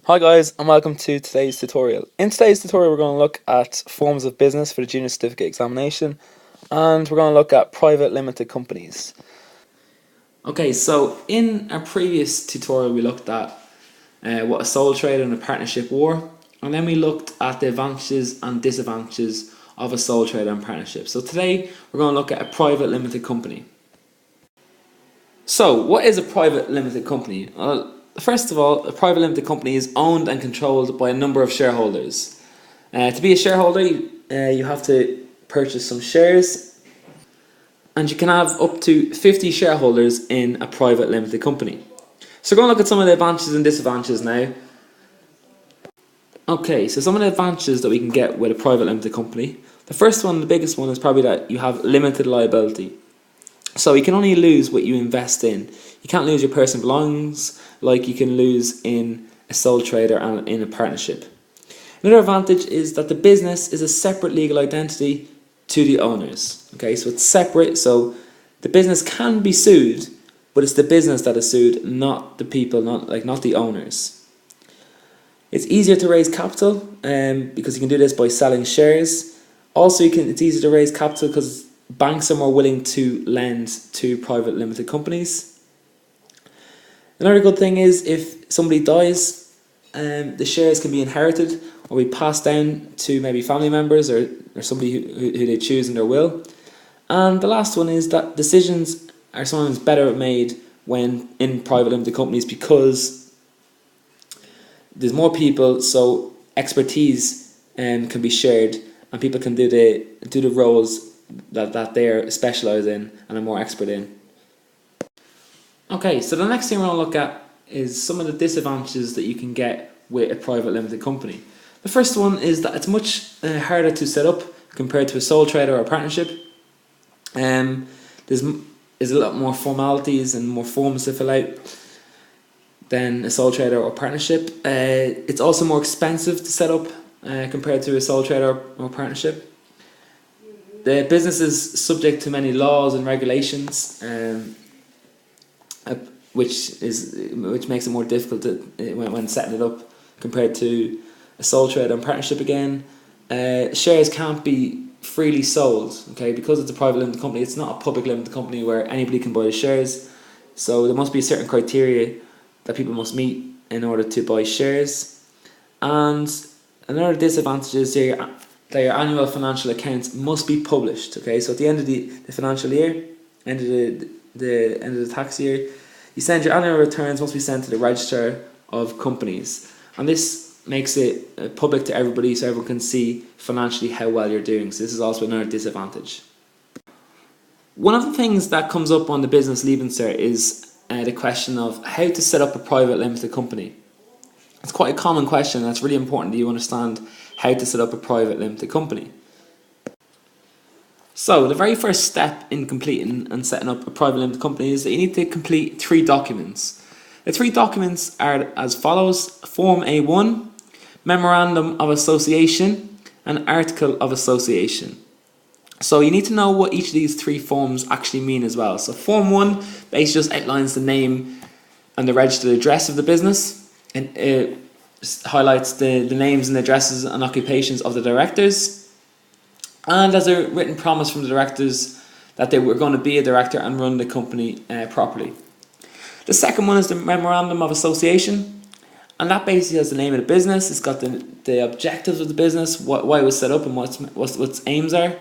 Hi guys, and welcome to today's tutorial. In today's tutorial we're going to look at forms of business for the Junior Certificate Examination, and we're going to look at private limited companies. Okay, so in our previous tutorial we looked at what a sole trader and a partnership were, and then we looked at the advantages and disadvantages of a sole trader and partnership. So today we're going to look at a private limited company. So what is a private limited company? First of all, a private limited company is owned and controlled by a number of shareholders. To be a shareholder, you have to purchase some shares, and you can have up to 50 shareholders in a private limited company. So we're going to look at some of the advantages and disadvantages now. Okay, so some of the advantages that we can get with a private limited company. The first one, the biggest one, is probably that you have limited liability. So you can only lose what you invest in. You can't lose your personal belongings like you can lose in a sole trader and in a partnership. Another advantage is that the business is a separate legal identity to the owners. Okay, so it's separate, so the business can be sued, but it's the business that is sued, not the people, not the owners. It's easier to raise capital because you can do this by selling shares. Also, it's easier to raise capital because banks are more willing to lend to private limited companies. Another good thing is if somebody dies, the shares can be inherited or be passed down to maybe family members or somebody who they choose in their will. And the last one is that decisions are sometimes better made when in private limited companies because there's more people, so expertise can be shared and people can do the roles that they're specialised in and are more expert in. Okay, so the next thing we're going to look at is some of the disadvantages that you can get with a private limited company. The first one is that it's much harder to set up compared to a sole trader or a partnership. There's a lot more formalities and more forms to fill out than a sole trader or partnership. It's also more expensive to set up compared to a sole trader or partnership. The business is subject to many laws and regulations, which makes it more difficult when setting it up compared to a sole trader and partnership. Again, shares can't be freely sold. Okay, because it's a private limited company, it's not a public limited company where anybody can buy the shares. So there must be a certain criteria that people must meet in order to buy shares. And another disadvantage is that your annual financial accounts must be published. Okay, so at the end of the financial year, end of the tax year, your annual returns must be sent to the Register of Companies, and this makes it public to everybody, so everyone can see financially how well you're doing. So this is also another disadvantage. One of the things that comes up on the Business Leaving Cert is the question of how to set up a private limited company. It's quite a common question, and it's really important that you understand how to set up a private limited company. So the very first step in completing and setting up a private limited company is that you need to complete 3 documents. The 3 documents are as follows: Form A1, Memorandum of Association, and Article of Association. So you need to know what each of these 3 forms actually mean as well. So Form 1 basically just outlines the name and the registered address of the business, and it highlights the names and addresses and occupations of the directors, and as a written promise from the directors that they were going to be a director and run the company properly. The second one is the Memorandum of Association, and that basically has the name of the business. It's got the objectives of the business, why it was set up and what its aims are.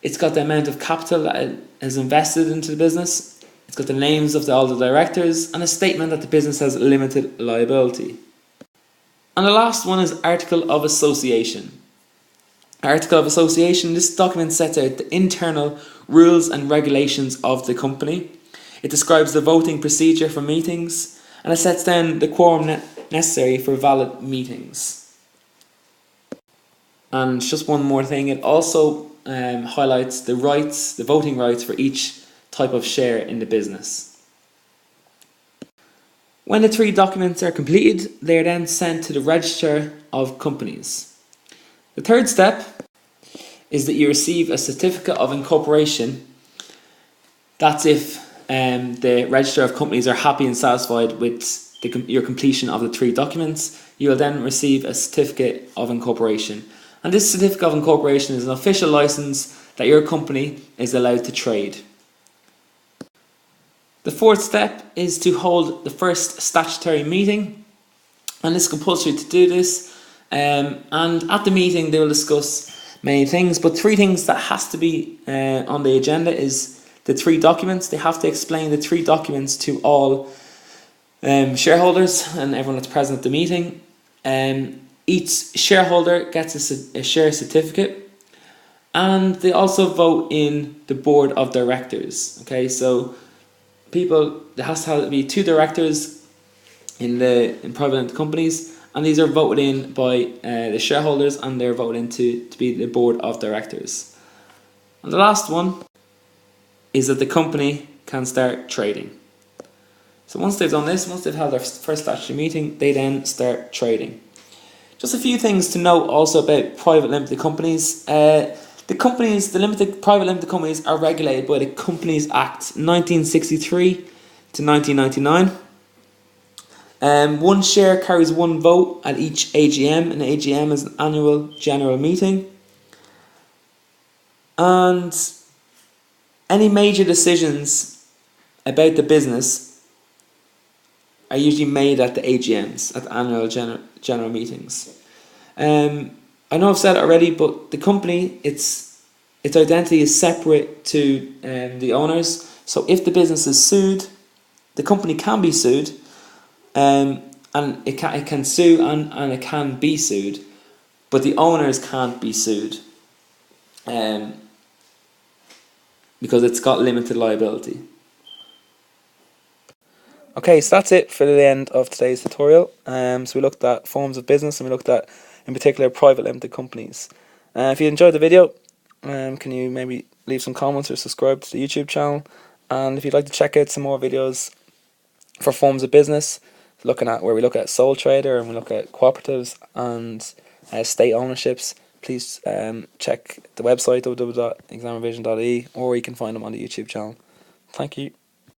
It's got the amount of capital that is invested into the business. It's got the names of all the directors and a statement that the business has limited liability. And the last one is Article of Association. Article of Association, this document sets out the internal rules and regulations of the company. It describes the voting procedure for meetings, and it sets down the quorum necessary for valid meetings. And just one more thing, it also highlights the voting rights for each type of share in the business. When the 3 documents are completed, they are then sent to the Register of Companies. The third step is that you receive a certificate of incorporation. That's if the Register of Companies are happy and satisfied with your completion of the 3 documents, you will then receive a certificate of incorporation. And this certificate of incorporation is an official license that your company is allowed to trade. The 4th step is to hold the first statutory meeting, and it's compulsory to do this. And at the meeting they will discuss many things, but 3 things that has to be on the agenda is the 3 documents. They have to explain the 3 documents to all shareholders and everyone that's present at the meeting. Each shareholder gets a share certificate, and they also vote in the board of directors. Okay, so there has to be 2 directors in private limited companies, and these are voted in by the shareholders, and they're voted in to be the board of directors. And the last one is that the company can start trading. So once they've done this, once they've had their first statutory meeting, they then start trading. Just a few things to note also about private limited companies. The private limited companies are regulated by the Companies Act 1963 to 1999. 1 share carries 1 vote at each AGM. An AGM is an annual general meeting. And any major decisions about the business are usually made at the AGMs, at the annual general meetings. I know I've said it already, but the company, its identity is separate to the owners. So if the business is sued, the company can be sued, and it can sue and it can be sued, but the owners can't be sued, because it's got limited liability. Okay, so that's it for the end of today's tutorial. So we looked at forms of business, and we looked at, in particular, private limited companies. If you enjoyed the video, can you maybe leave some comments or subscribe to the YouTube channel? And if you'd like to check out some more videos for forms of business, where we look at sole trader and we look at cooperatives and state ownerships, please check the website www.examrevision.ie, or you can find them on the YouTube channel. Thank you.